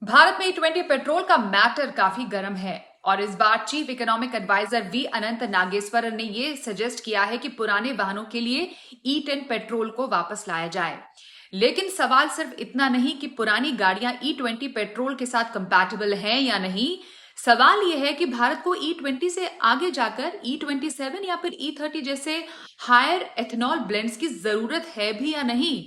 भारत में E20 petrol का matter काफी गर्म है और इस बार चीफ इकोनॉमिक एडवाइजर वी अनंत नागेश्वरन ने ये सजेस्ट किया है कि पुराने वाहनों के लिए E10 पेट्रोल को वापस लाया जाए। लेकिन सवाल सिर्फ इतना नहीं कि पुरानी गाड़ियां E20 पेट्रोल के साथ कंपैटिबल हैं या नहीं। सवाल यह है कि भारत को E20 से आगे जाकर E27 या फिर E30 जैसे हायर एथेनॉल ब्लेंड्स की जरूरत है भी या नहीं।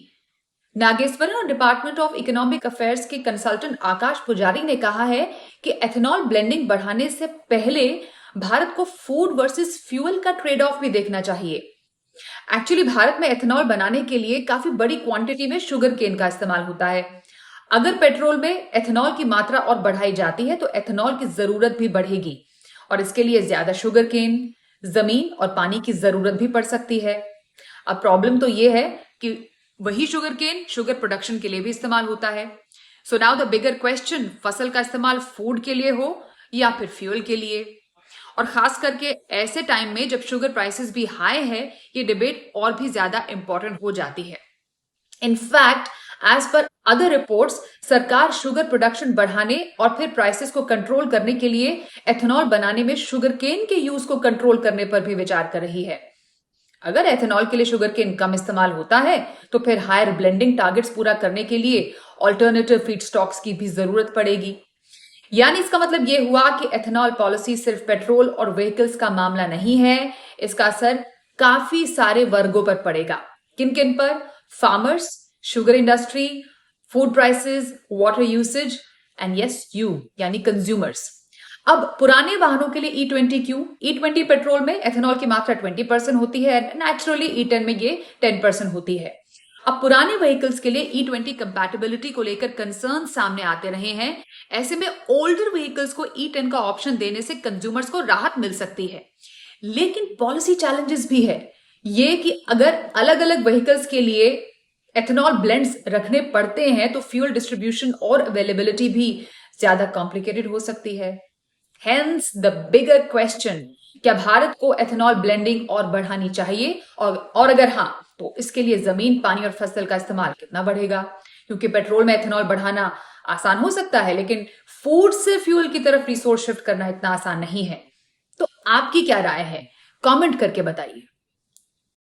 नागेश्वरन और डिपार्टमेंट ऑफ इकोनॉमिक अफेयर्स के कंसल्टेंट आकाश पुजारी ने कहा है कि एथेनॉल ब्लेंडिंग बढ़ाने से पहले भारत को फूड वर्सेस फ्यूल का ट्रेड ऑफ भी देखना चाहिए। एक्चुअली भारत में एथेनॉल बनाने के लिए काफी बड़ी क्वांटिटी में शुगर केन का इस्तेमाल होता है। अगर पेट्रोल में एथेनॉल की मात्रा और बढ़ाई जाती है तो एथेनॉल की जरूरत भी बढ़ेगी और इसके लिए ज्यादा शुगर केन, जमीन और पानी की जरूरत भी पड़ सकती है। अब प्रॉब्लम तो यह है कि वही शुगर केन शुगर प्रोडक्शन के लिए भी इस्तेमाल होता है। So now the bigger question, फसल का इस्तेमाल फूड के लिए हो या फिर फ्यूल के लिए। और खास करके ऐसे टाइम में जब शुगर प्राइसेस भी हाई है, ये डिबेट और भी ज्यादा इंपॉर्टेंट हो जाती है। In fact as per other reports, सरकार शुगर प्रोडक्शन बढ़ाने और फिर प्राइसेस को कंट्रोल करने के लिए एथेनॉल बनाने में शुगर केन के यूज को कंट्रोल करने पर भी विचार कर रही है। अगर एथेनॉल के लिए शुगर केन कम इस्तेमाल होता है तो फिर हायर ब्लेंडिंग टारगेट्स पूरा करने के लिए ऑल्टरनेटिव फीड स्टॉक्स की भी जरूरत पड़ेगी। यानी इसका मतलब यह हुआ कि एथेनॉल पॉलिसी सिर्फ पेट्रोल और व्हीकल्स का मामला नहीं है, इसका असर काफी सारे वर्गों पर पड़ेगा। किन किन पर? Farmers, sugar industry, food prices, water usage and yes you यानी कंज्यूमर्स। अब पुराने वाहनों के लिए E20 क्यों? E20 पेट्रोल में एथेनॉल की मात्रा 20% होती है, नेचुरली E10 में ये 10% होती है। अब पुराने व्हीकल्स के लिए E20 कंपैटिबिलिटी को लेकर कंसर्न सामने आते रहे हैं। ऐसे में ओल्डर व्हीकल्स को E10 का ऑप्शन देने से कंज्यूमर्स को राहत मिल सकती है। लेकिन पॉलिसी चैलेंजेस भी है ये कि अगर अलग अलग व्हीकल्स के लिए एथेनॉल ब्लेंड्स रखने पड़ते हैं तो फ्यूल डिस्ट्रीब्यूशन और अवेलेबिलिटी भी ज्यादा कॉम्प्लिकेटेड हो सकती है। Hence the bigger question, क्या भारत को एथेनॉल ब्लेंडिंग और बढ़ानी चाहिए और अगर हाँ तो इसके लिए जमीन, पानी और फसल का इस्तेमाल कितना बढ़ेगा? क्योंकि पेट्रोल में एथेनॉल बढ़ाना आसान हो सकता है लेकिन फूड से फ्यूल की तरफ रिसोर्स शिफ्ट करना इतना आसान नहीं है। तो आपकी क्या राय है? कमेंट करके बताइए।